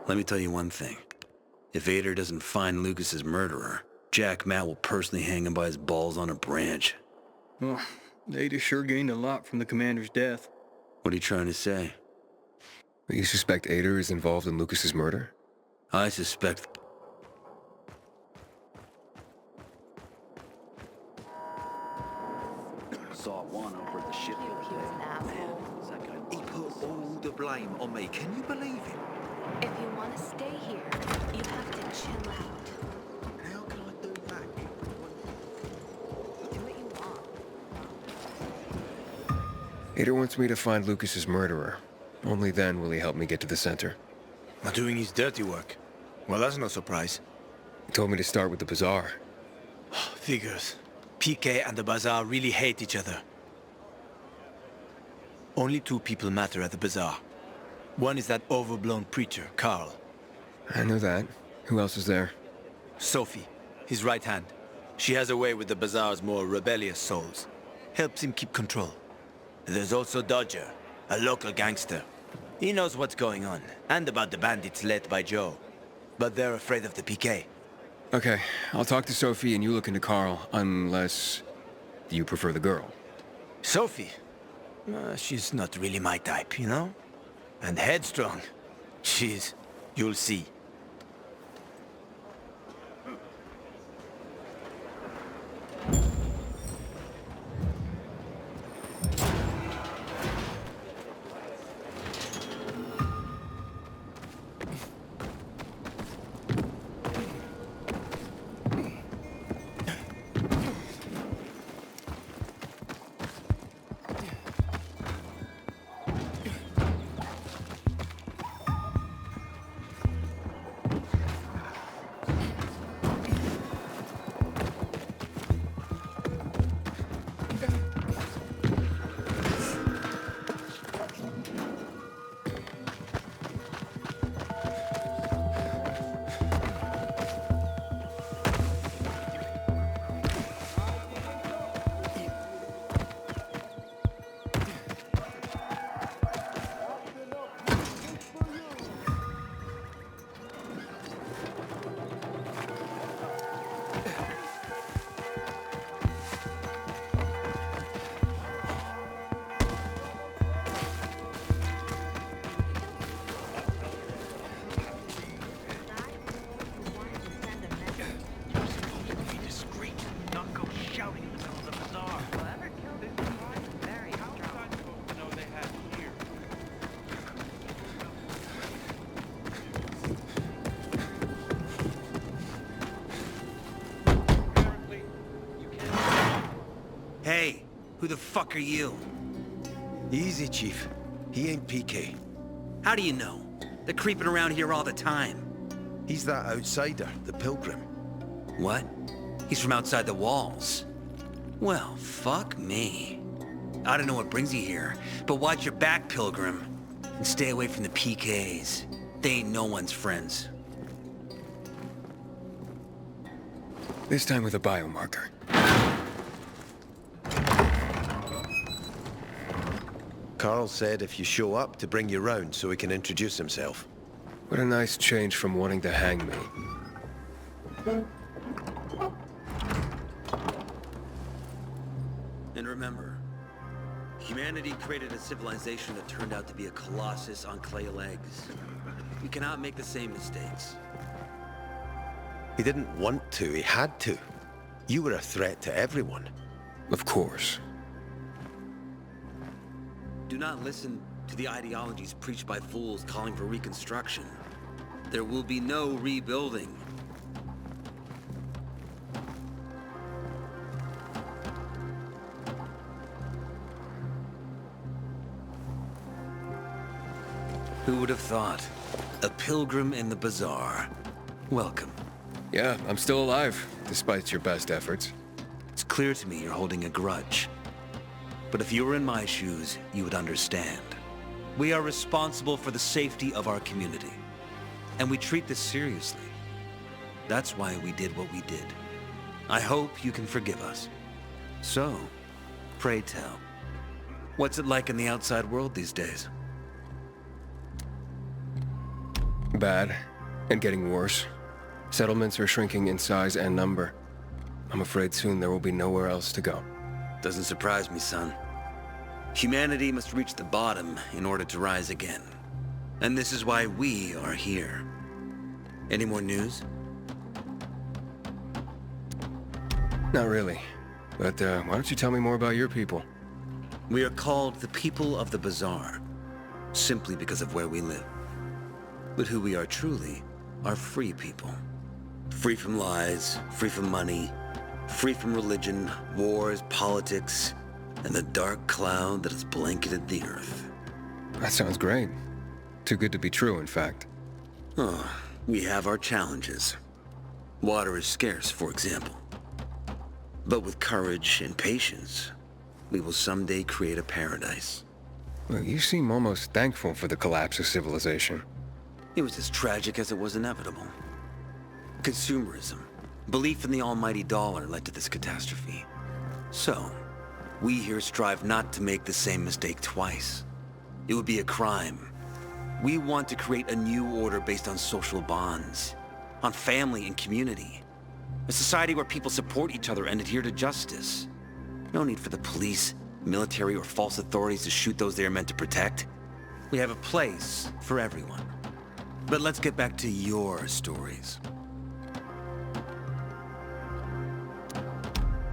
Let me tell you one thing. If Ader doesn't find Lucas's murderer, Jack Matt will personally hang him by his balls on a branch. Well, Ada sure gained a lot from the commander's death. What are you trying to say? You suspect Ader is involved in Lucas's murder? I suspect... Saw one over at the shipyard. He was an asshole. He put all the blame on me. Can you believe him? If you want to stay here, you have to chill out. How can I do that? Do what you want. Ader wants me to find Lucas's murderer. Only then will he help me get to the center. Not doing his dirty work. Well, that's no surprise. He told me to start with the bazaar. Figures. PK and the bazaar really hate each other. Only two people matter at the bazaar. One is that overblown preacher, Carl. I know that. Who else is there? Sophie, his right hand. She has a way with the bazaar's more rebellious souls. Helps him keep control. There's also Dodger, a local gangster. He knows what's going on, and about the bandits led by Joe. But they're afraid of the PK. Okay, I'll talk to Sophie and you look into Carl, unless you prefer the girl. Sophie? She's not really my type, you know? And headstrong. You'll see. Hey, who the fuck are you? Easy, Chief. He ain't PK. How do you know? They're creeping around here all the time. He's that outsider, the pilgrim. What? He's from outside the walls. Well, fuck me. I don't know what brings you here, but watch your back, Pilgrim. And stay away from the PKs. They ain't no one's friends. This time with a biomarker. Carl said if you show up to bring you round so he can introduce himself. What a nice change from wanting to hang me. And remember, humanity created a civilization that turned out to be a colossus on clay legs. We cannot make the same mistakes. He didn't want to, he had to. You were a threat to everyone. Of course. Do not listen to the ideologies preached by fools calling for reconstruction. There will be no rebuilding. Who would have thought? A pilgrim in the bazaar. Welcome. Yeah, I'm still alive, despite your best efforts. It's clear to me you're holding a grudge. But if you were in my shoes, you would understand. We are responsible for the safety of our community. And we treat this seriously. That's why we did what we did. I hope you can forgive us. So, pray tell, what's it like in the outside world these days? Bad, and getting worse. Settlements are shrinking in size and number. I'm afraid soon there will be nowhere else to go. Doesn't surprise me, son. Humanity must reach the bottom in order to rise again. And this is why we are here. Any more news? Not really. But why don't you tell me more about your people? We are called the people of the Bazaar, simply because of where we live. But who we are truly are free people. Free from lies, free from money, free from religion, wars, politics, and the dark cloud that has blanketed the earth. That sounds great. Too good to be true, in fact. Oh, we have our challenges. Water is scarce, for example. But with courage and patience, we will someday create a paradise. Well, you seem almost thankful for the collapse of civilization. It was as tragic as it was inevitable. Consumerism, belief in the almighty dollar led to this catastrophe. So, we here strive not to make the same mistake twice. It would be a crime. We want to create a new order based on social bonds, on family and community. A society where people support each other and adhere to justice. No need for the police, military, or false authorities to shoot those they are meant to protect. We have a place for everyone. But let's get back to your stories.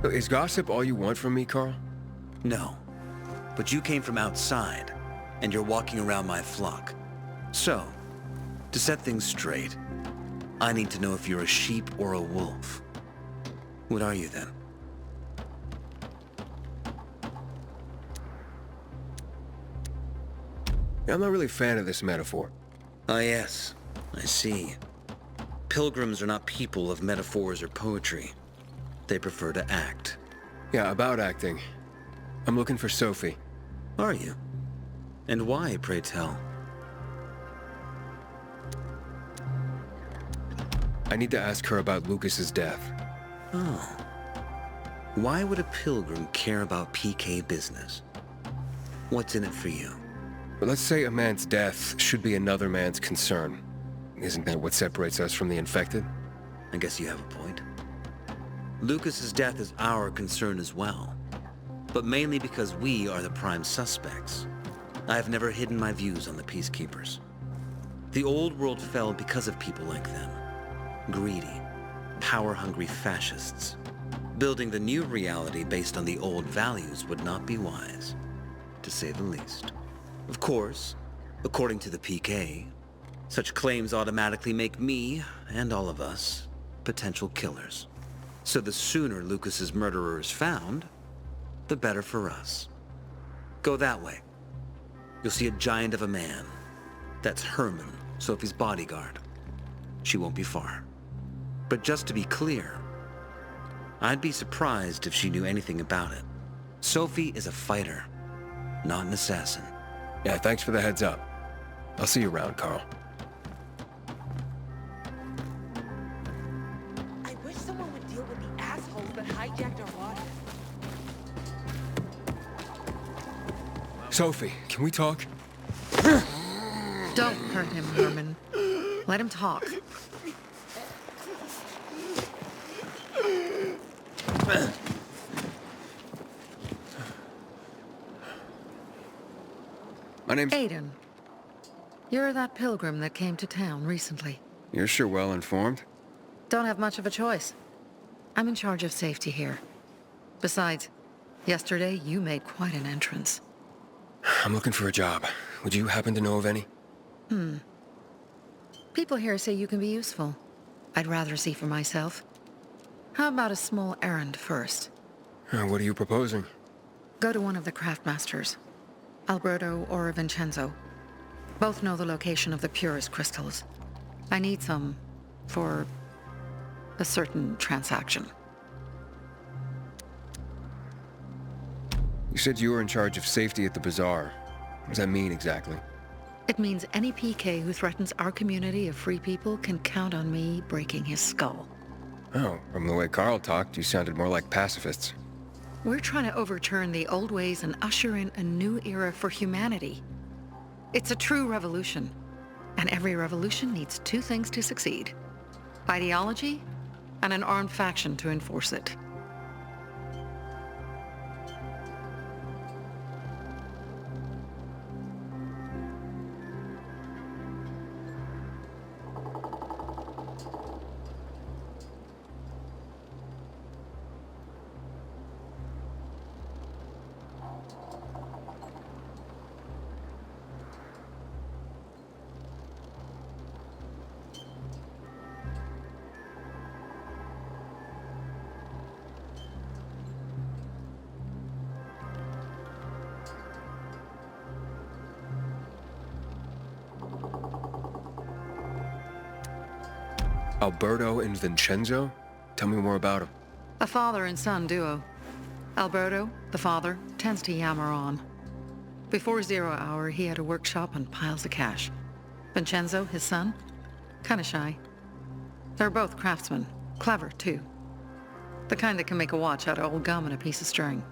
Is gossip all you want from me, Carl? No. But you came from outside, and you're walking around my flock. So, to set things straight, I need to know if you're a sheep or a wolf. What are you then? I'm not really a fan of this metaphor. Ah, yes. I see. Pilgrims are not people of metaphors or poetry. They prefer to act. Yeah, about acting. I'm looking for Sophie. Are you? And why, pray tell? I need to ask her about Lucas's death. Oh. Why would a pilgrim care about PK business? What's in it for you? But let's say a man's death should be another man's concern. Isn't that what separates us from the infected? I guess you have a point. Lucas's death is our concern as well. But mainly because we are the prime suspects. I have never hidden my views on the Peacekeepers. The old world fell because of people like them. Greedy, power-hungry fascists. Building the new reality based on the old values would not be wise, to say the least. Of course, according to the PK, such claims automatically make me, and all of us, potential killers. So the sooner Lucas's murderer is found, the better for us. Go that way. You'll see a giant of a man. That's Herman, Sophie's bodyguard. She won't be far. But just to be clear, I'd be surprised if she knew anything about it. Sophie is a fighter, not an assassin. Yeah, thanks for the heads up. I'll see you around, Carl. I wish someone would deal with the assholes that hijacked our water. Sophie, can we talk? Don't hurt him, Herman. Let him talk. My name's... Aiden. You're that pilgrim that came to town recently. You're sure well informed. Don't have much of a choice. I'm in charge of safety here. Besides, yesterday you made quite an entrance. I'm looking for a job. Would you happen to know of any? People here say you can be useful. I'd rather see for myself. How about a small errand first? What are you proposing? Go to one of the Craftmasters. Alberto or Vincenzo. Both know the location of the purest crystals. I need some for a certain transaction. You said you were in charge of safety at the bazaar. What does that mean exactly? It means any PK who threatens our community of free people can count on me breaking his skull. Oh, from the way Carl talked, you sounded more like pacifists. We're trying to overturn the old ways and usher in a new era for humanity. It's a true revolution. And every revolution needs two things to succeed: ideology and an armed faction to enforce it. Alberto and Vincenzo? Tell me more about them. A father and son duo. Alberto, the father, tends to yammer on. Before 0 hour, he had a workshop and piles of cash. Vincenzo, his son, kinda shy. They're both craftsmen, clever too. The kind that can make a watch out of old gum and a piece of string.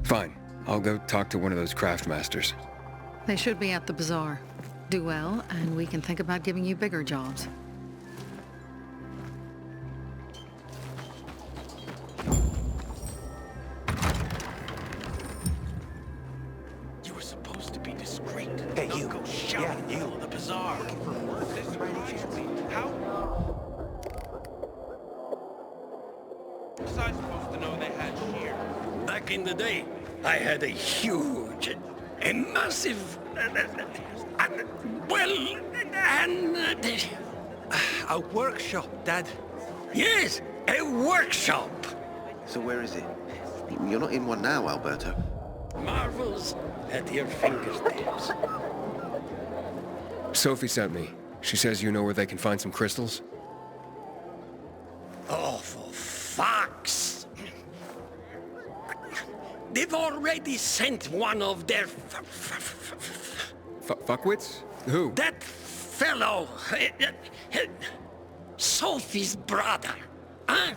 Fine. I'll go talk to one of those Craftmasters. They should be at the bazaar. Do well, and we can think about giving you bigger jobs. You were supposed to be discreet. Hey, Don't you. go shouting Yeah, you. all the bazaar. How was I supposed to know they had shear? Back in the day, I had a huge, a massive, A workshop, Dad. yes, a workshop. So where is it? You're not in one now, Alberto. Marvels at your fingertips. Sophie sent me. She says you know where they can find some crystals? Oh, for fuck's... They've already sent one of their... Fuckwits? Who? That fellow... Sophie's brother. Huh?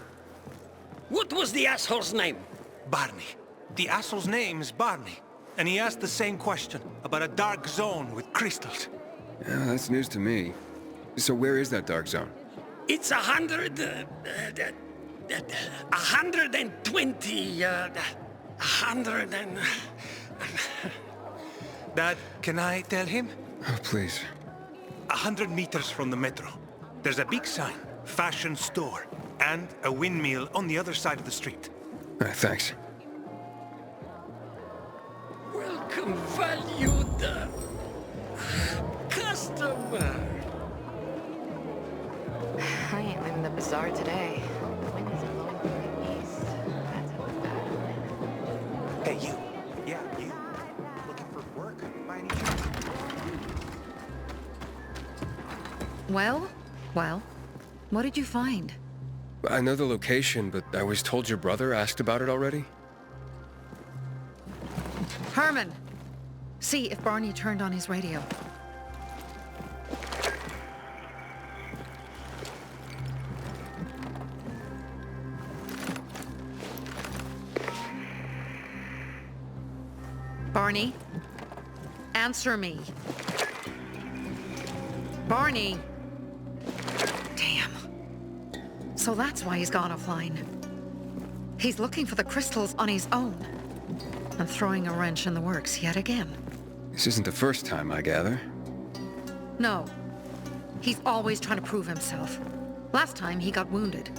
What was the asshole's name? Barney. The asshole's name is Barney. And he asked the same question about a dark zone with crystals. Yeah, that's news to me. So where is that dark zone? It's 120... 100 and... Dad, can I tell him? Oh, please. 100 meters from the metro. There's a big sign, fashion store, and a windmill on the other side of the street. All right, thanks. Welcome, valued customer. I ain't leaving the bazaar today. The wind is blowing from the east. That's always bad. Hey, you. Yeah, you. Looking for work by any chance? Well, what did you find? I know the location, but I was told your brother asked about it already? Herman! See if Barney turned on his radio. Barney? Answer me. Barney! Damn. So that's why he's gone offline. He's looking for the crystals on his own. And throwing a wrench in the works yet again. This isn't the first time, I gather. No. He's always trying to prove himself. Last time he got wounded.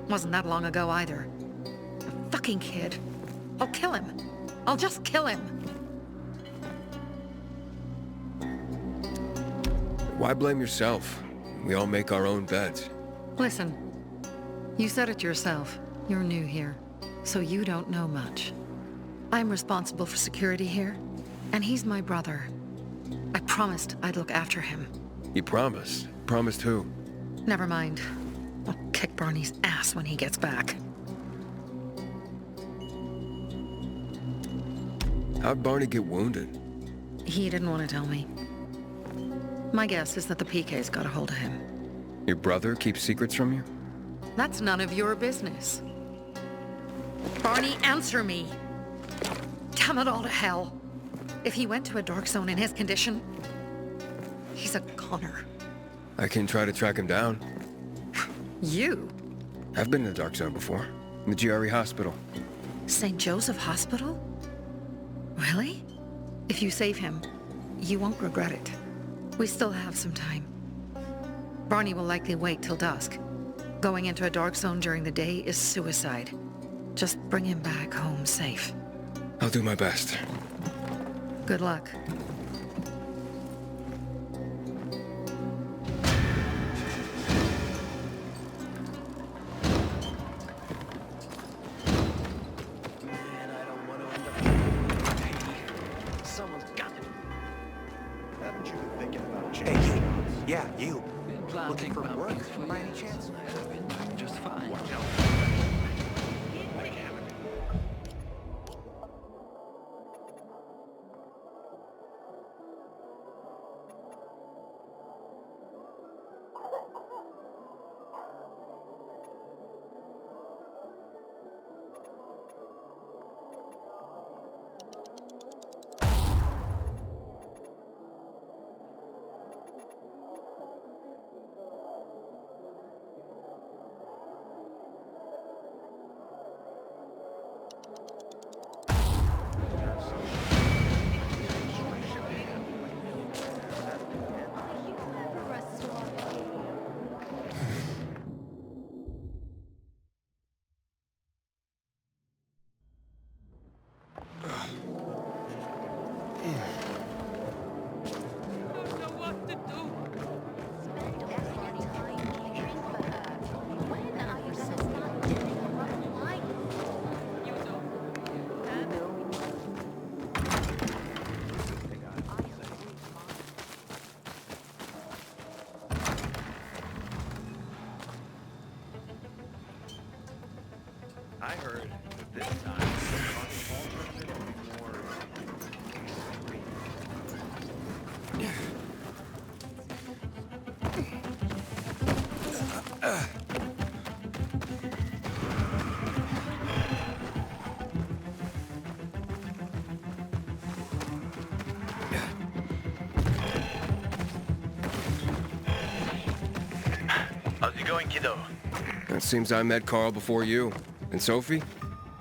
Wasn't that long ago either. A fucking kid. I'll kill him. I'll just kill him. Why blame yourself? We all make our own beds. Listen. You said it yourself. You're new here. So you don't know much. I'm responsible for security here. And he's my brother. I promised I'd look after him. You promised? Promised who? Never mind. I'll kick Barney's ass when he gets back. How'd Barney get wounded? He didn't want to tell me. My guess is that the PK's got a hold of him. Your brother keeps secrets from you? That's none of your business. Barney, answer me! Damn it all to hell. If he went to a dark zone in his condition, he's a goner. I can try to track him down. You? I've been in the dark zone before. In the GRE hospital. St. Joseph Hospital? Really? If you save him, you won't regret it. We still have some time. Barney will likely wait till dusk. Going into a dark zone during the day is suicide. Just bring him back home safe. I'll do my best. Good luck. Yeah, you. Looking for work, by any chance? Just fine. I heard that this time How's it going, kiddo? It seems I met Carl before you. And Sophie?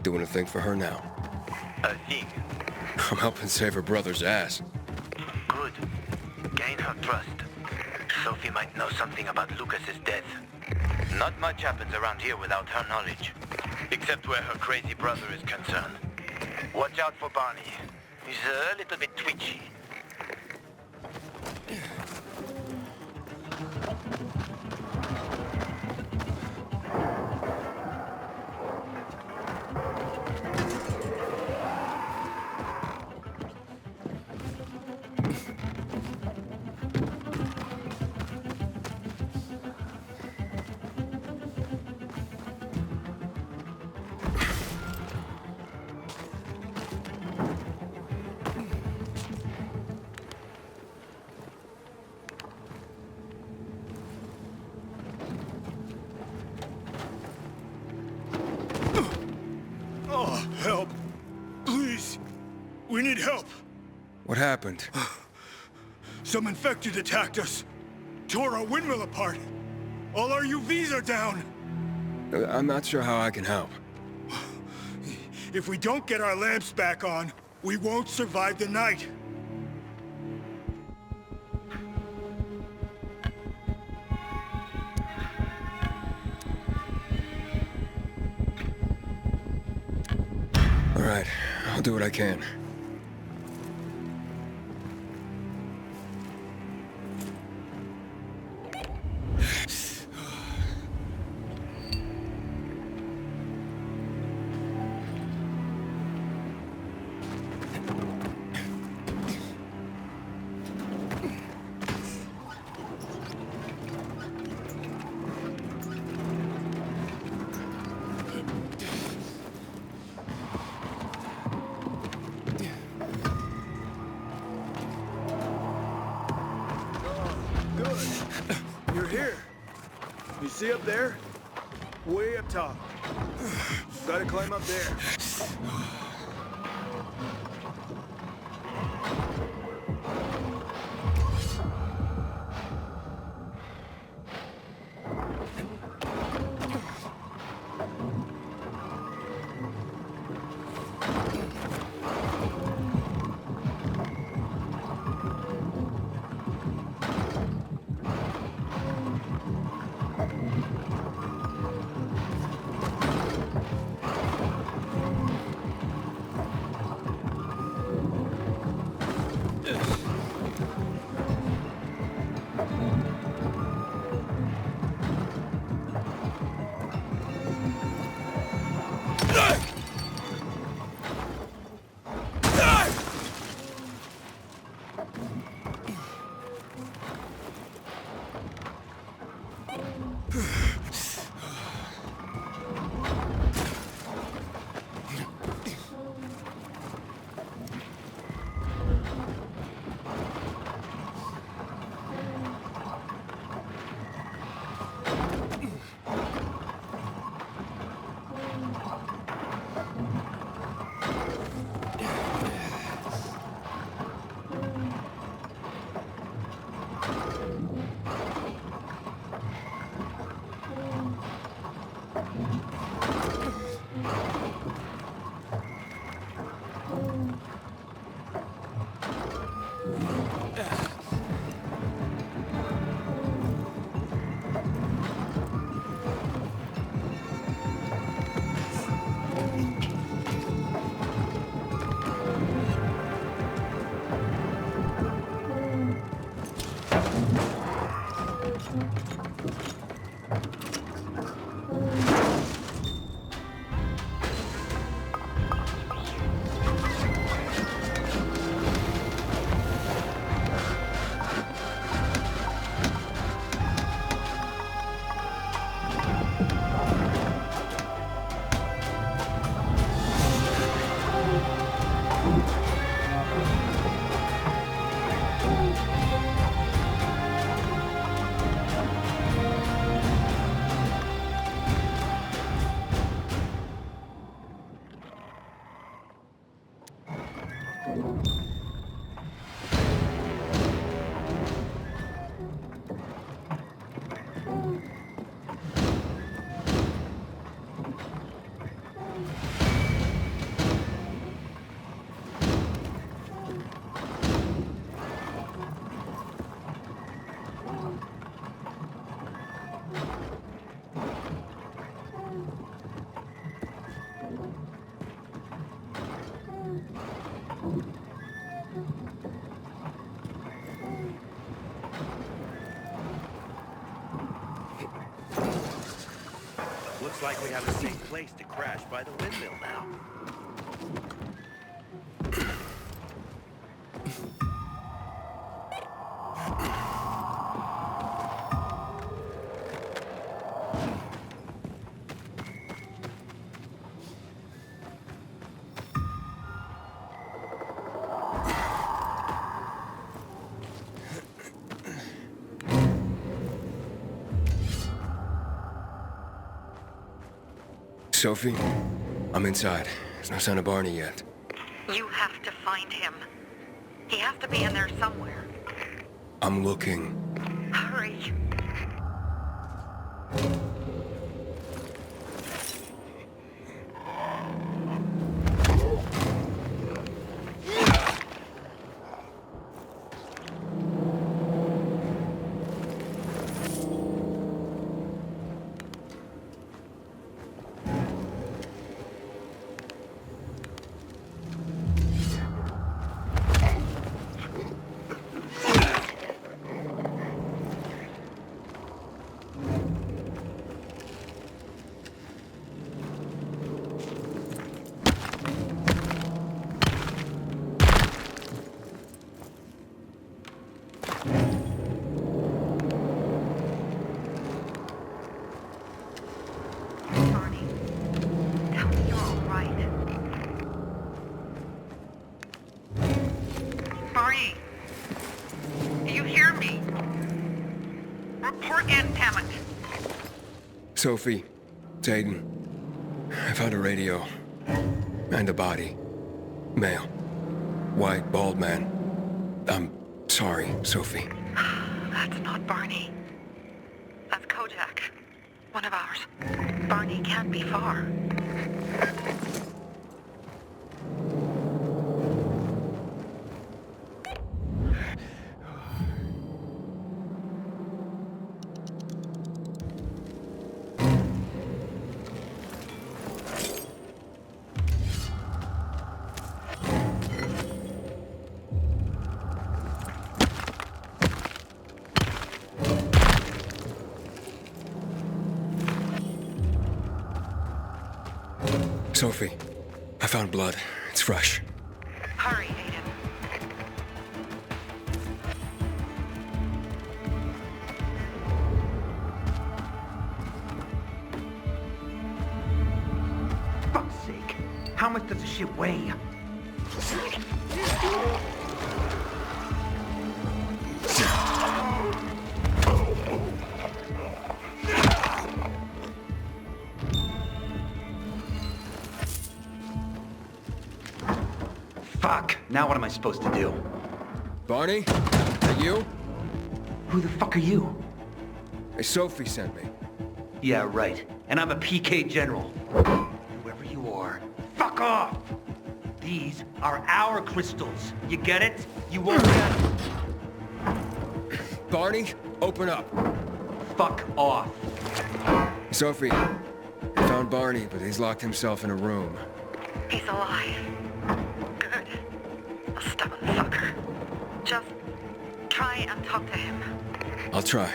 Doing a thing for her now. A thing. I'm helping save her brother's ass. Good. Gain her trust. Sophie might know something about Lucas's death. Not much happens around here without her knowledge. Except where her crazy brother is concerned. Watch out for Barney. He's a little bit twitchy. Help. Please. We need help. What happened? Some infected attacked us. Tore our windmill apart. All our UVs are down. I'm not sure how I can help. If we don't get our lamps back on, we won't survive the night. All right, I'll do what I can. You see up there? Way up top. Gotta climb up there. Looks like we have a safe place to crash by the windmill now. Sophie, I'm inside. There's no sign of Barney yet. You have to find him. He has to be in there somewhere. I'm looking. Hurry. Do you hear me? Report in, damn it. Sophie, it's Aiden. I found a radio. And a body. Male. White, bald man. I'm sorry, Sophie. That's not Barney. That's Kojak. One of ours. Barney can't be far. Sophie, I found blood. It's fresh. Hurry, Aiden. Fuck's sake. How much does this shit weigh? Fuck. Now what am I supposed to do? Barney? That you? Who the fuck are you? Hey, Sophie sent me. Yeah, right. And I'm a PK general. Whoever you are, fuck off! These are our crystals. You get it? You won't get it. Barney, open up. Fuck off. Sophie, I found Barney, but he's locked himself in a room. He's alive. Good. A stubborn fucker. Just try and talk to him. I'll try.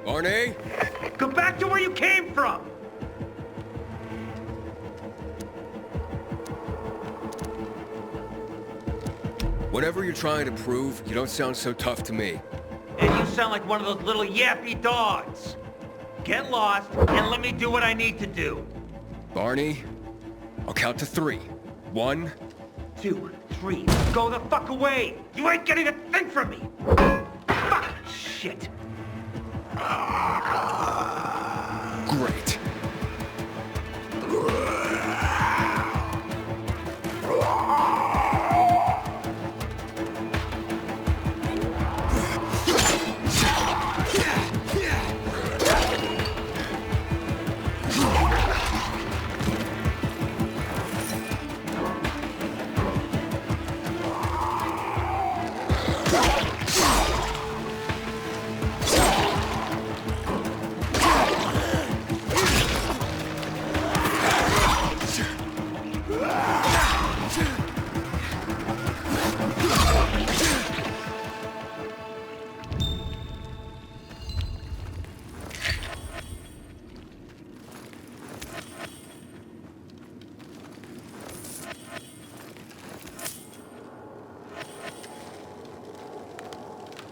Barney? Go back to where you came from! Whatever you're trying to prove, you don't sound so tough to me. And you sound like one of those little yappy dogs. Get lost and let me do what I need to do. Barney, I'll count to 3. 1, 2, 3. Go the fuck away! You ain't getting a thing from me! Fuck! Shit! Great.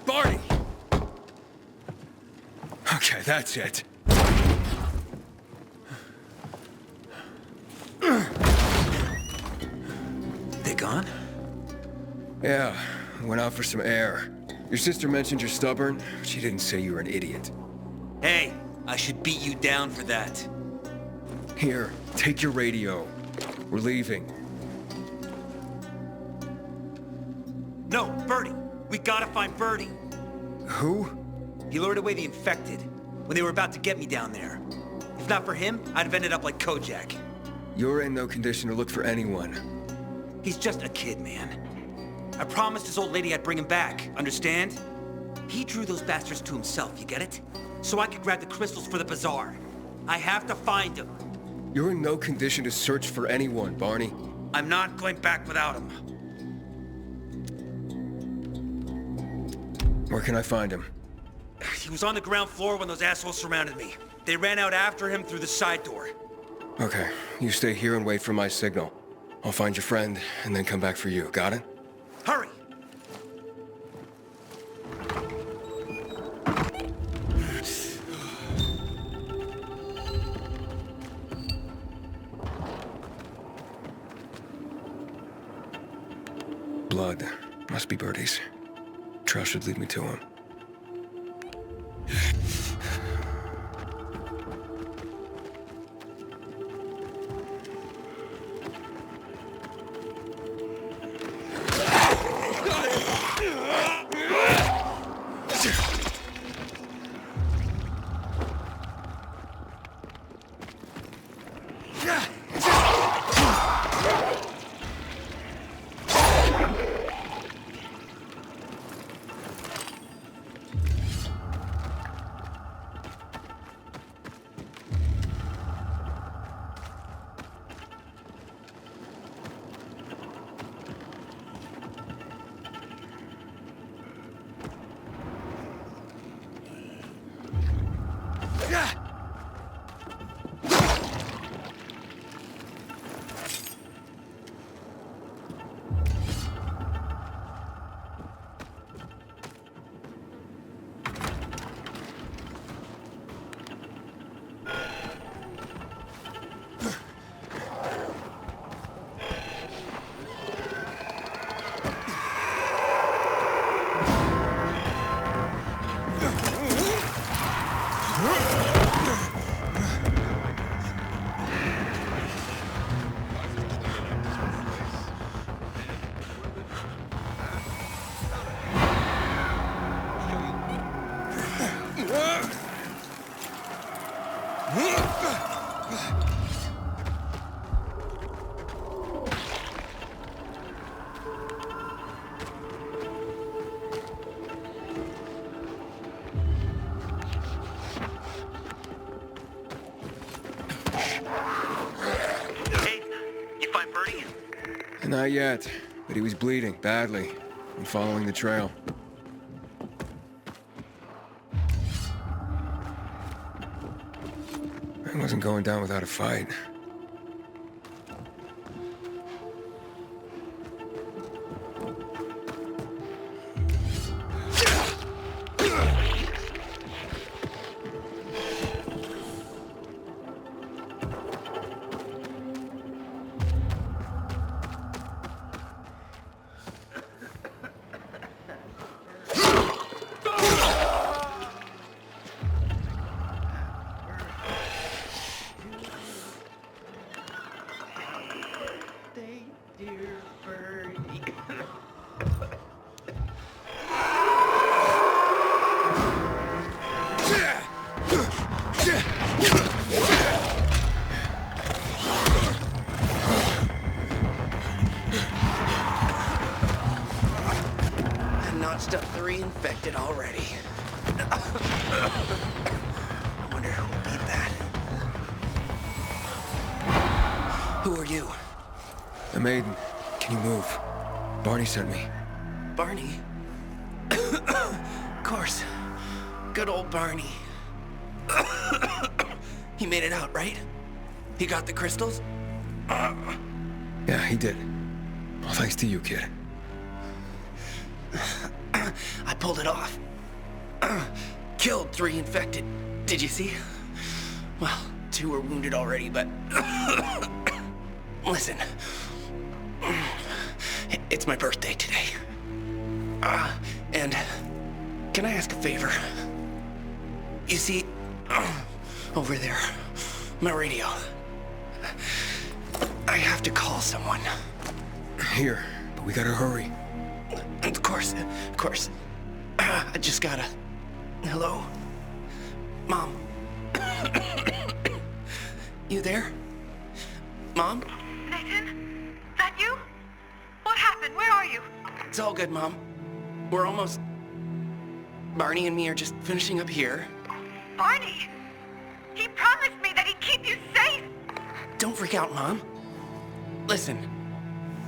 Barney! Okay, that's it. They gone? Yeah, went out for some air. Your sister mentioned you're stubborn. She didn't say you were an idiot. Hey, I should beat you down for that. Here, take your radio. We're leaving. No, Birdie. We gotta find Birdie. Who? He lured away the infected when they were about to get me down there. If not for him, I'd have ended up like Kojak. You're in no condition to look for anyone. He's just a kid, man. I promised his old lady I'd bring him back, understand? He drew those bastards to himself, you get it? So I could grab the crystals for the bazaar. I have to find him. You're in no condition to search for anyone, Barney. I'm not going back without him. Where can I find him? He was on the ground floor when those assholes surrounded me. They ran out after him through the side door. Okay, you stay here and wait for my signal. I'll find your friend and then come back for you, got it? Hurry! Blood. Must be Birdie's. Trail should lead me to him. Not yet, but he was bleeding badly and following the trail. I wasn't going down without a fight. Notched up 3 infected already. I wonder who beat that. Who are you? I'm Aiden. Can you move? Barney sent me. Barney? Of course. Good old Barney. He made it out, right? He got the crystals? Yeah, he did. All thanks to you, kid. I pulled it off. Killed 3 infected. Did you see? Well, 2 were wounded already, but... Listen. It's my birthday today. And... Can I ask a favor? You see... over there. My radio. I have to call someone. Here, but we gotta hurry. Of course. I just gotta... Hello? Mom? You there? Mom? Nathan? That you? What happened? Where are you? It's all good, Mom. We're almost... Barney and me are just finishing up here. Barney? He promised me that he'd keep you safe! Don't freak out, Mom. Listen.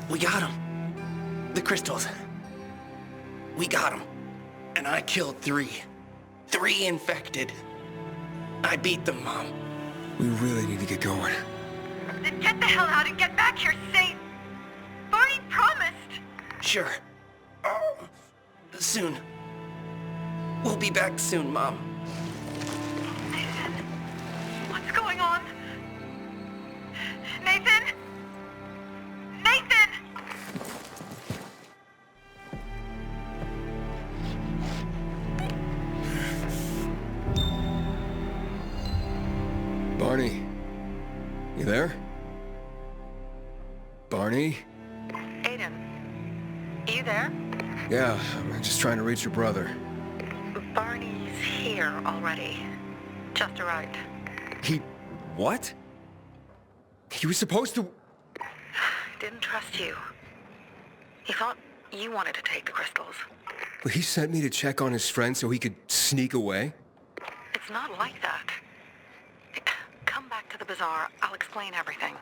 We got him. The crystals. We got him. And I killed 3. 3 infected. I beat them, Mom. We really need to get going. Then get the hell out and get back here safe! Barney promised! Sure. Soon. We'll be back soon, Mom. Nathan? What's going on? Nathan? Nathan! Barney. You there? Barney? Aiden, you there? Yeah, I'm just trying to reach your brother. Barney's here already. Just arrived. He... what? He was supposed to... Didn't trust you. He thought you wanted to take the crystals. But he sent me to check on his friend so he could sneak away? It's not like that. Come back to the bazaar. I'll explain everything.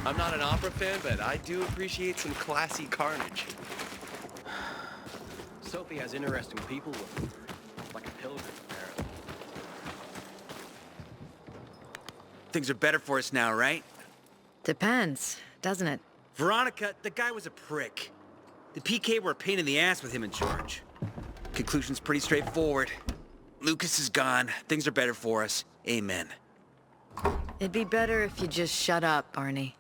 I'm not an opera fan, but I do appreciate some classy carnage. Sophie has interesting people with her. Like a pilgrim, apparently. Things are better for us now, right? Depends, doesn't it? Veronica, the guy was a prick. The PK were a pain in the ass with him in charge. Conclusion's pretty straightforward. Lucas is gone. Things are better for us. Amen. It'd be better if you just shut up, Barney.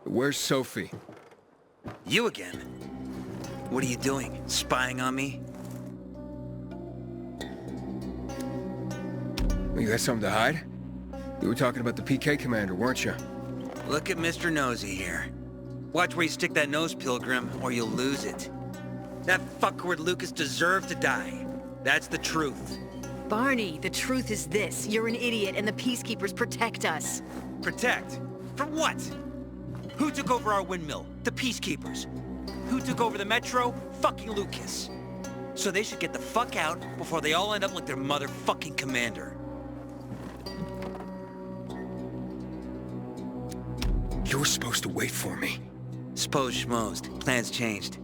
Where's Sophie? You again? What are you doing? Spying on me? You got something to hide? You were talking about the PK commander, weren't you? Look at Mr. Nosy here. Watch where you stick that nose, Pilgrim, or you'll lose it. That fuckward Lucas deserved to die. That's the truth. Barney, the truth is this. You're an idiot and the Peacekeepers protect us. Protect? From what? Who took over our windmill? The Peacekeepers. Who took over the metro? Fucking Lucas. So they should get the fuck out before they all end up like their motherfucking commander. You were supposed to wait for me. Suppose schmozed. Plans changed.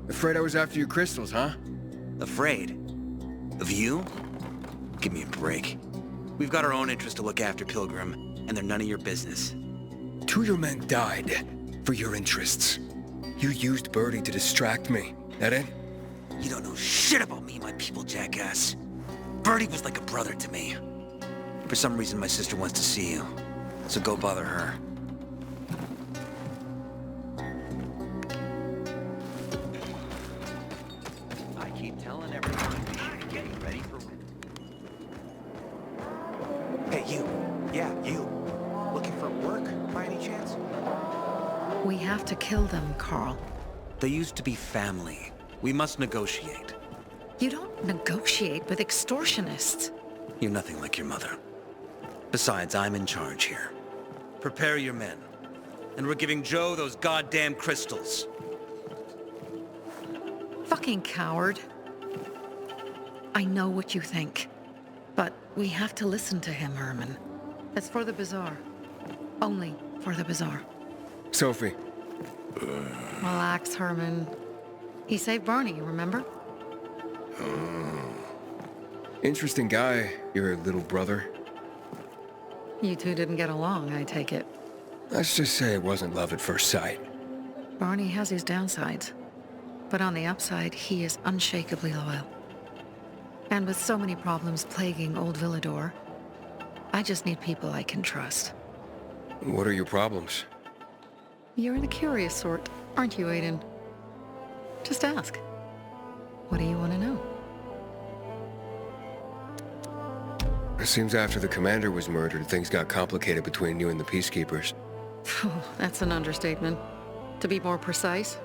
Afraid I was after your crystals, huh? Afraid? Of you? Give me a break. We've got our own interests to look after, Pilgrim, and they're none of your business. 2 of your men died for your interests. You used Birdie to distract me. That it? You don't know shit about me and my people, jackass. Birdie was like a brother to me. For some reason, my sister wants to see you. So go bother her. I keep telling everyone we should be getting ready for... Hey, you. Yeah, you. Looking for work, by any chance? We have to kill them, Carl. They used to be family. We must negotiate. You don't negotiate with extortionists. You're nothing like your mother. Besides, I'm in charge here. Prepare your men. And we're giving Joe those goddamn crystals. Fucking coward. I know what you think. But we have to listen to him, Herman. It's for the Bazaar. Only for the Bazaar. Sophie. Relax, Herman. He saved Barney, remember? Interesting guy, your little brother. You two didn't get along, I take it. Let's just say it wasn't love at first sight. Barney has his downsides. But on the upside, he is unshakably loyal. And with so many problems plaguing Old Villador, I just need people I can trust. What are your problems? You're the curious sort, aren't you, Aiden? Just ask. What do you want to know? It seems after the commander was murdered, things got complicated between you and the Peacekeepers. Oh, that's an understatement. To be more precise,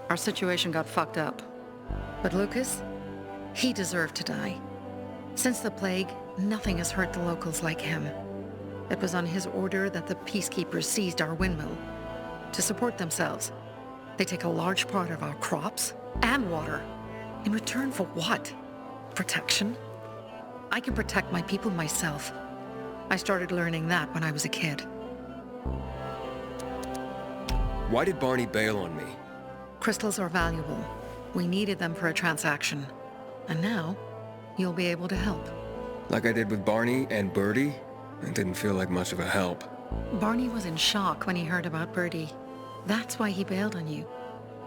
our situation got fucked up. But Lucas, he deserved to die. Since the plague, nothing has hurt the locals like him. It was on his order that the Peacekeepers seized our windmill. To support themselves, they take a large part of our crops and water. In return for what? Protection? I can protect my people myself. I started learning that when I was a kid. Why did Barney bail on me? Crystals are valuable. We needed them for a transaction. And now, you'll be able to help. Like I did with Barney and Birdie? It didn't feel like much of a help. Barney was in shock when he heard about Birdie. That's why he bailed on you.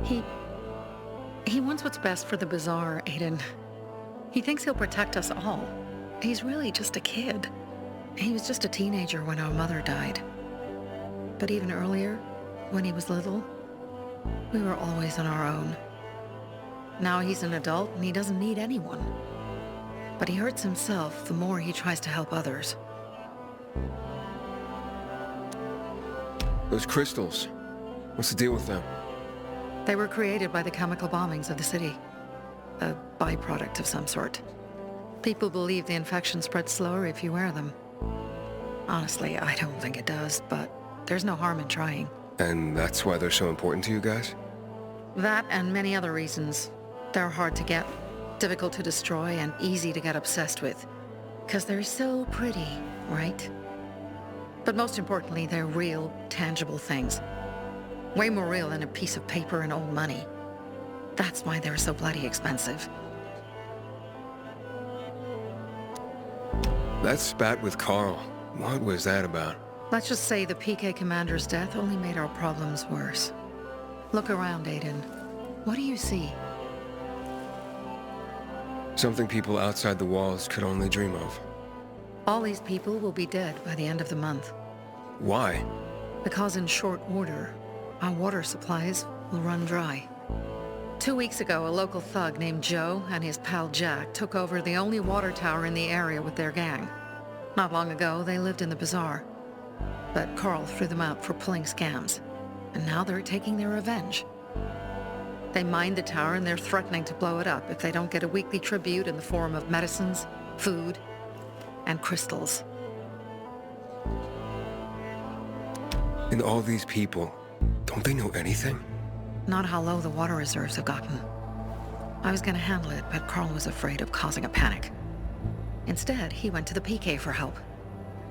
He wants what's best for the Bazaar, Aiden. He thinks he'll protect us all. He's really just a kid. He was just a teenager when our mother died. But even earlier, when he was little, we were always on our own. Now he's an adult and he doesn't need anyone. But he hurts himself the more he tries to help others. Those crystals. What's the deal with them? They were created by the chemical bombings of the city. A byproduct of some sort. People believe the infection spreads slower if you wear them. Honestly, I don't think it does, but there's no harm in trying. And that's why they're so important to you guys? That and many other reasons. They're hard to get, difficult to destroy, and easy to get obsessed with. 'Cause they're so pretty, right? But most importantly, they're real, tangible things. Way more real than a piece of paper and old money. That's why they're so bloody expensive. That spat with Carl. What was that about? Let's just say the PK commander's death only made our problems worse. Look around, Aiden. What do you see? Something people outside the walls could only dream of. All these people will be dead by the end of the month. Why? Because in short order, our water supplies will run dry. 2 weeks ago, a local thug named Joe and his pal Jack took over the only water tower in the area with their gang. Not long ago, they lived in the Bazaar. But Carl threw them out for pulling scams. And now they're taking their revenge. They mined the tower and they're threatening to blow it up if they don't get a weekly tribute in the form of medicines, food, and crystals. And all these people, don't they know anything? Not how low the water reserves have gotten. I was gonna handle it, but Carl was afraid of causing a panic. Instead, he went to the PK for help.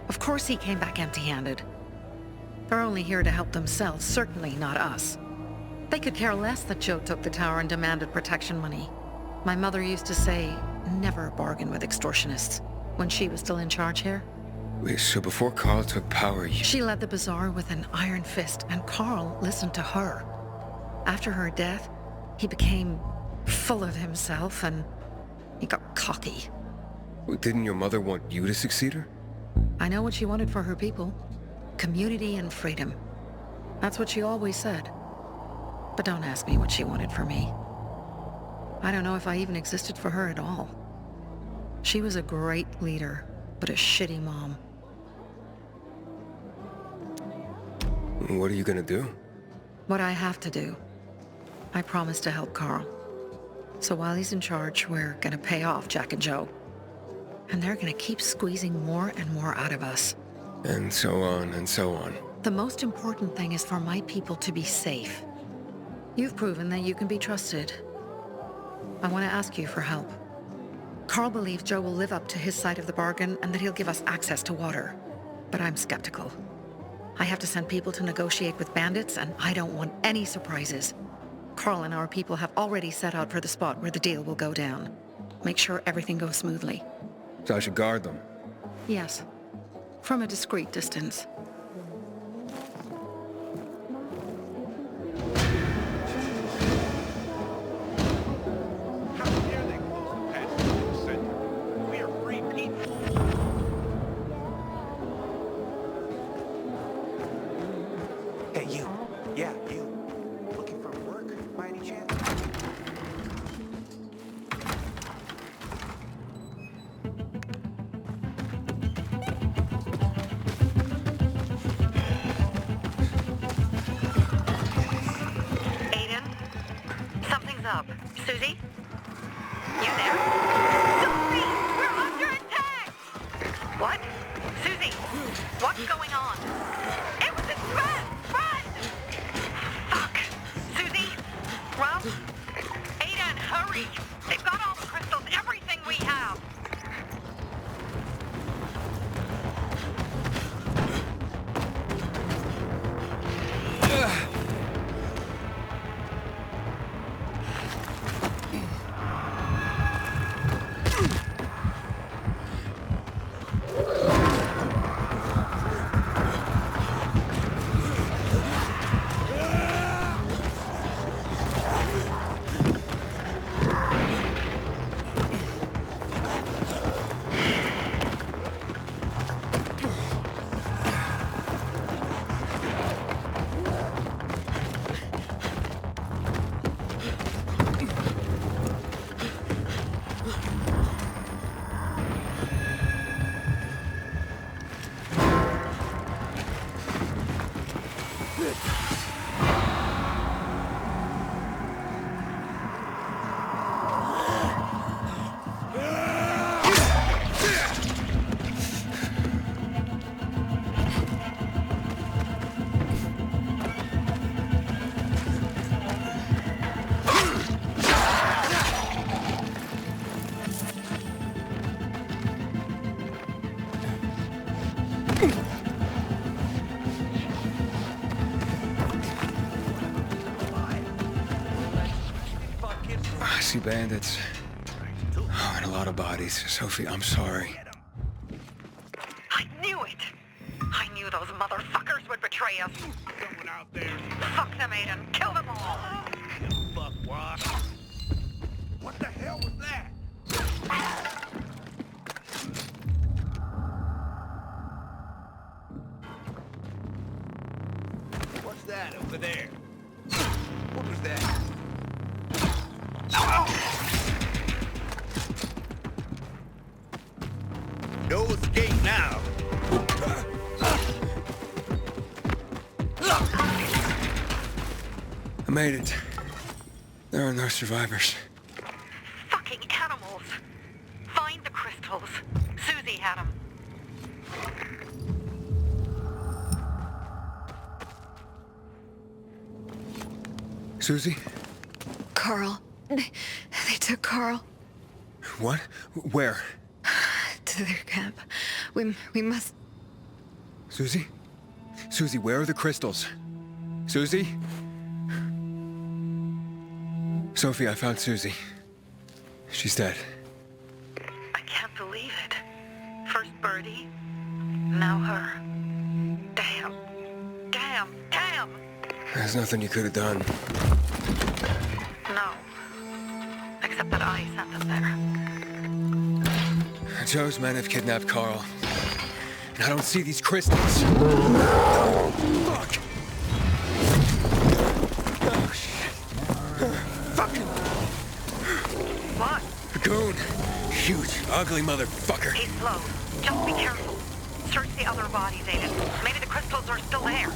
Of course he came back empty-handed. They're only here to help themselves, certainly not us. They could care less that Joe took the tower and demanded protection money. My mother used to say, never bargain with extortionists, when she was still in charge here. Wait, so before Carl took power, She led the Bazaar with an iron fist, and Carl listened to her. After her death, he became full of himself, and he got cocky. Didn't your mother want you to succeed her? I know what she wanted for her people. Community and freedom. That's what she always said. But don't ask me what she wanted for me. I don't know if I even existed for her at all. She was a great leader, but a shitty mom. What are you gonna do? What I have to do. I promised to help Carl. So while he's in charge, we're gonna pay off Jack and Joe. And they're gonna keep squeezing more and more out of us. And so on and so on. The most important thing is for my people to be safe. You've proven that you can be trusted. I want to ask you for help. Carl believes Joe will live up to his side of the bargain and that he'll give us access to water. But I'm skeptical. I have to send people to negotiate with bandits, and I don't want any surprises. Carl and our people have already set out for the spot where the deal will go down. Make sure everything goes smoothly. So I should guard them? Yes. From a discreet distance. Hey, you. Yeah, you. Looking for work, by any chance? Aiden? Something's up. Suzie? You there? Sophie! We're under attack! What? Suzie, what's going on? It was a threat! Run! Fuck! Suzie? Ralph? Aiden, hurry! They've got all the crystals, everything we have! see bandits. Oh, and a lot of bodies. Sophie, I'm sorry. I knew it! I knew those motherfuckers would betray us. Someone out there. Fuck them, Aiden. Kill them all. Fuck, what? What the hell was that? What's that over there? What was that? No escape now. I made it. There are no survivors. Fucking animals. Find the crystals. Suzie had them. Suzie? Carl. They took Carl What? Where? to their camp. We must... Suzie? Suzie, where are the crystals? Suzie? Sophie, I found Suzie. She's dead. I can't believe it. First Birdie, now her. Damn. Damn. Damn. There's nothing you could have done. No. Except that I sent them there. Joe's men have kidnapped Carl. And I don't see these crystals. Fuck! Oh, shit. Fucking... What? Goon. Huge, ugly motherfucker. He's slow. Just be careful. Search the other bodies, Aiden. Maybe the crystals are still there.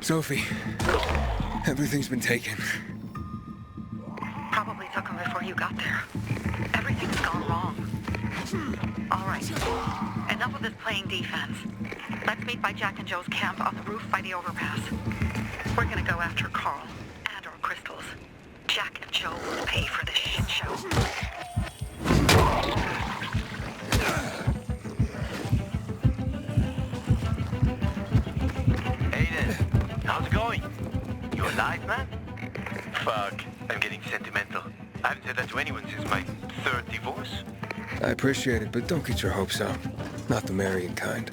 Sophie, everything's been taken. Probably took them before you got there. Everything's gone wrong. All right. Enough of this playing defense. Let's meet by Jack and Joe's camp on the roof by the overpass. We're gonna go after Carl and our crystals. Jack and Joe will pay for this shit show. How's it going? You alive, man? Fuck, I'm getting sentimental. I haven't said that to anyone since my third divorce. I appreciate it, but don't get your hopes up. Not the marrying kind.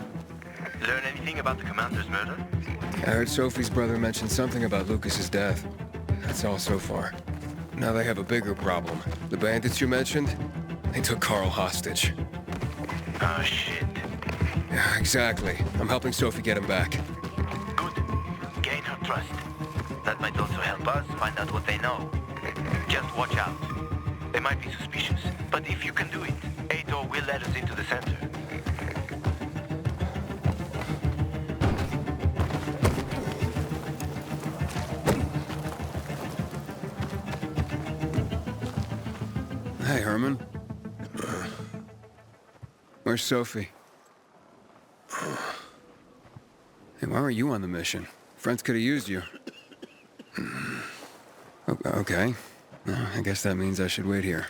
Learn anything about the commander's murder? I heard Sophie's brother mention something about Lucas's death. That's all so far. Now they have a bigger problem. The bandits you mentioned, they took Carl hostage. Oh, shit. Yeah, exactly. I'm helping Sophie get him back. Gain her trust. That might also help us find out what they know. Just watch out. They might be suspicious, but if you can do it, Ator will let us into the center. Hey, Herman. Where's Sophie? Hey, why were you on the mission? Friends could have used you. Okay. Well, I guess that means I should wait here.